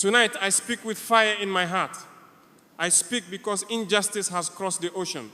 Tonight, I speak with fire in my heart. I speak because injustice has crossed the ocean.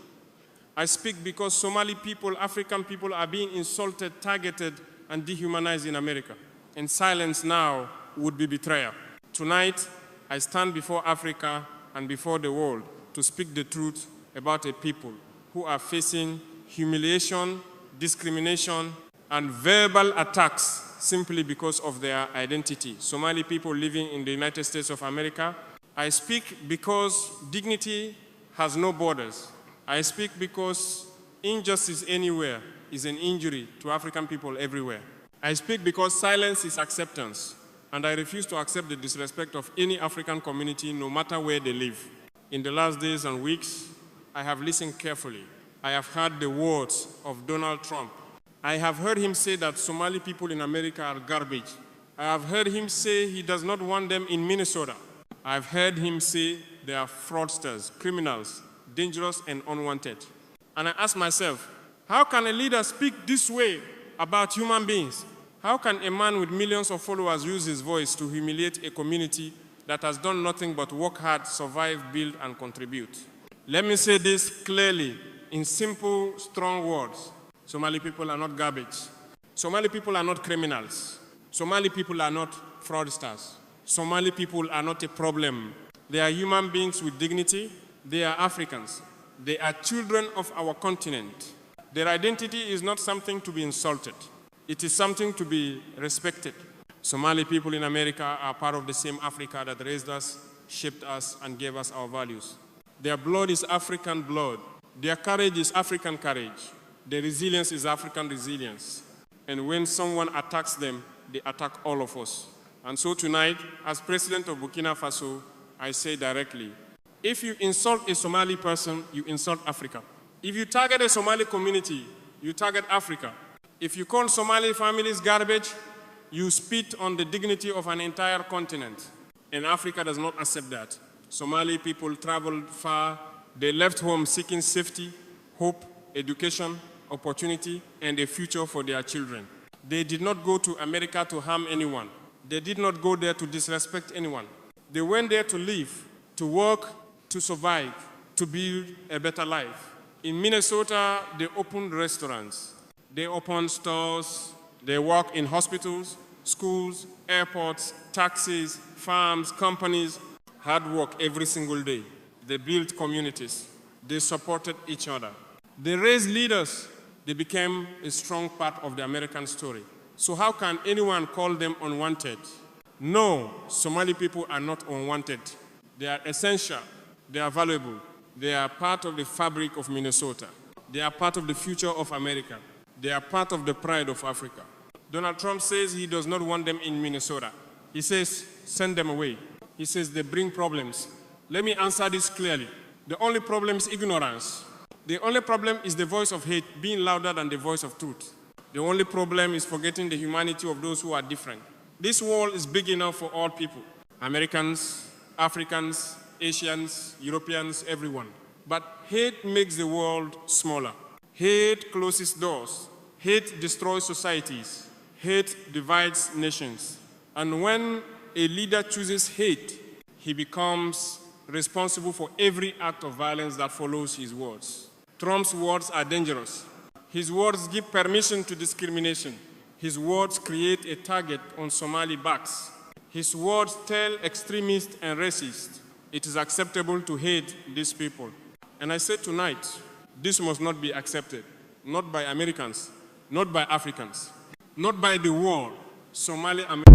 I speak because Somali people, African people are being insulted, targeted, and dehumanized in America. And silence now would be betrayal. Tonight, I stand before Africa and before the world to speak the truth about a people who are facing humiliation, discrimination, and verbal attacks simply because of their identity. Somali people living in the United States of America. I speak because dignity has no borders. I speak because injustice anywhere is an injury to African people everywhere. I speak because silence is acceptance, and I refuse to accept the disrespect of any African community, no matter where they live. In the last days and weeks, I have listened carefully. I have heard the words of Donald Trump. I have heard him say that Somali people in America are garbage. I have heard him say he does not want them in Minnesota. I have heard him say they are fraudsters, criminals, dangerous and unwanted. And I ask myself, how can a leader speak this way about human beings? How can a man with millions of followers use his voice to humiliate a community that has done nothing but work hard, survive, build, and contribute? Let me say this clearly in simple, strong words. Somali people are not garbage. Somali people are not criminals. Somali people are not fraudsters. Somali people are not a problem. They are human beings with dignity. They are Africans. They are children of our continent. Their identity is not something to be insulted. It is something to be respected. Somali people in America are part of the same Africa that raised us, shaped us, and gave us our values. Their blood is African blood. Their courage is African courage. Their resilience is African resilience. And when someone attacks them, they attack all of us. And so tonight, as President of Burkina Faso, I say directly, if you insult a Somali person, you insult Africa. If you target a Somali community, you target Africa. If you call Somali families garbage, you spit on the dignity of an entire continent. And Africa does not accept that. Somali people traveled far. They left home seeking safety, hope, education, opportunity, and a future for their children. They did not go to America to harm anyone. They did not go there to disrespect anyone. They went there to live, to work, to survive, to build a better life. In Minnesota, they opened restaurants. They opened stores. They work in hospitals, schools, airports, taxis, farms, companies. Hard work every single day. They built communities. They supported each other. They raised leaders. They became a strong part of the American story. So how can anyone call them unwanted? No, Somali people are not unwanted. They are essential. They are valuable. They are part of the fabric of Minnesota. They are part of the future of America. They are part of the pride of Africa. Donald Trump says he does not want them in Minnesota. He says, send them away. He says they bring problems. Let me answer this clearly. The only problem is ignorance. The only problem is the voice of hate being louder than the voice of truth. The only problem is forgetting the humanity of those who are different. This world is big enough for all people. Americans, Africans, Asians, Europeans, everyone. But hate makes the world smaller. Hate closes doors. Hate destroys societies. Hate divides nations. And when a leader chooses hate, he becomes responsible for every act of violence that follows his words. Trump's words are dangerous. His words give permission to discrimination. His words create a target on Somali backs. His words tell extremists and racists it is acceptable to hate these people. And I say tonight, this must not be accepted. Not by Americans, not by Africans, not by the world. Somali Americans.